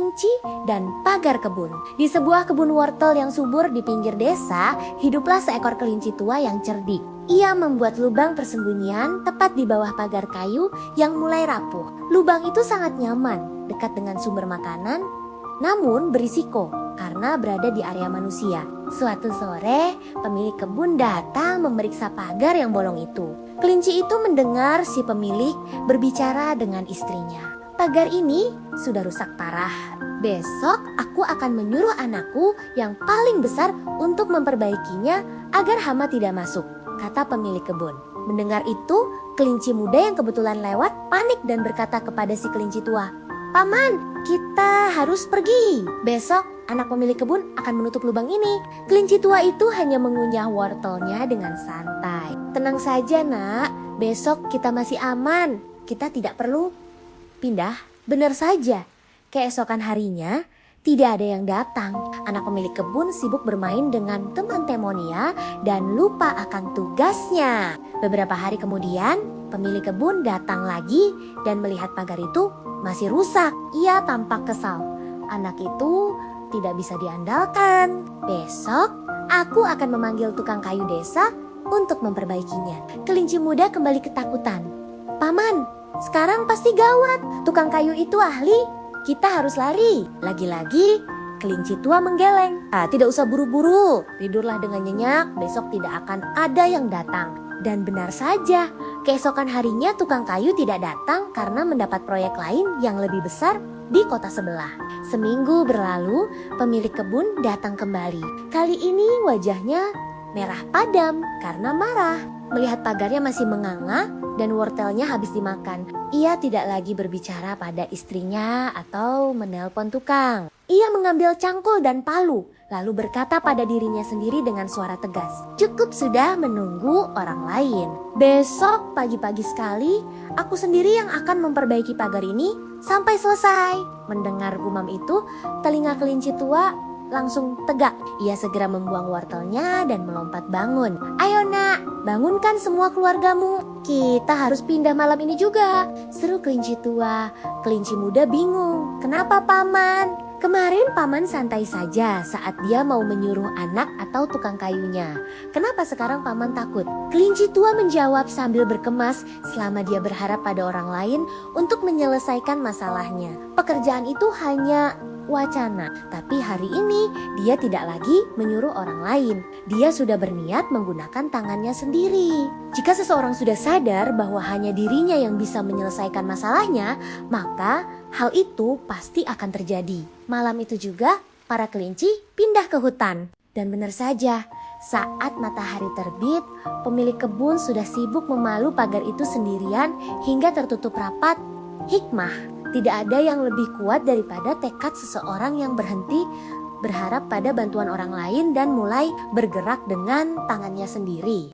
kelinci, dan pagar kebun. Di sebuah kebun wortel yang subur di pinggir desa, hiduplah seekor kelinci tua yang cerdik. Ia membuat lubang persembunyian tepat di bawah pagar kayu yang mulai rapuh. Lubang itu sangat nyaman, dekat dengan sumber makanan, namun berisiko karena berada di area manusia. Suatu sore, pemilik kebun datang memeriksa pagar yang bolong itu. Kelinci itu mendengar si pemilik berbicara dengan istrinya. Pagar ini sudah rusak parah. Besok aku akan menyuruh anakku yang paling besar untuk memperbaikinya agar hama tidak masuk, kata pemilik kebun. Mendengar itu, kelinci muda yang kebetulan lewat panik dan berkata kepada si kelinci tua, "Paman, kita harus pergi. Besok anak pemilik kebun akan menutup lubang ini." Kelinci tua itu hanya mengunyah wortelnya dengan santai. "Tenang saja nak, besok kita masih aman. Kita tidak perlu pindah." Benar saja, keesokan harinya tidak ada yang datang. Anak pemilik kebun sibuk bermain dengan teman temonia dan lupa akan tugasnya. Beberapa hari kemudian, pemilik kebun datang lagi dan melihat pagar itu masih rusak. Ia tampak kesal. Anak itu tidak bisa diandalkan. Besok aku akan memanggil tukang kayu desa untuk memperbaikinya. Kelinci muda kembali ketakutan. "Paman, sekarang pasti gawat. Tukang kayu itu ahli. Kita harus lari." Lagi-lagi kelinci tua menggeleng. "Tidak usah buru-buru. Tidurlah dengan nyenyak. Besok tidak akan ada yang datang." Dan benar saja, keesokan harinya tukang kayu tidak datang karena mendapat proyek lain yang lebih besar di kota sebelah. Seminggu berlalu, pemilik kebun datang kembali. Kali ini wajahnya merah padam karena marah. Melihat pagarnya masih menganga dan wortelnya habis dimakan, ia tidak lagi berbicara pada istrinya atau menelpon tukang. Ia mengambil cangkul dan palu, lalu berkata pada dirinya sendiri dengan suara tegas, "Cukup sudah menunggu orang lain. Besok pagi-pagi sekali, aku sendiri yang akan memperbaiki pagar ini sampai selesai." Mendengar gumam itu, telinga kelinci tua langsung tegak. Ia segera membuang wortelnya dan melompat bangun. "Ayo nak, bangunkan semua keluargamu. Kita harus pindah malam ini juga," seru kelinci tua. Kelinci muda bingung. "Kenapa paman?" "Kemarin paman santai saja saat dia mau menyuruh anak atau tukang kayunya. Kenapa sekarang paman takut?" Kelinci tua menjawab sambil berkemas selama dia berharap pada orang lain untuk menyelesaikan masalahnya. Pekerjaan itu hanya wacana, tapi hari ini dia tidak lagi menyuruh orang lain. Dia sudah berniat menggunakan tangannya sendiri. Jika seseorang sudah sadar bahwa hanya dirinya yang bisa menyelesaikan masalahnya, maka hal itu pasti akan terjadi. Malam itu juga para kelinci pindah ke hutan. Dan benar saja, saat matahari terbit, pemilik kebun sudah sibuk memalu pagar itu sendirian hingga tertutup rapat. Hikmah: tidak ada yang lebih kuat daripada tekad seseorang yang berhenti berharap pada bantuan orang lain dan mulai bergerak dengan tangannya sendiri.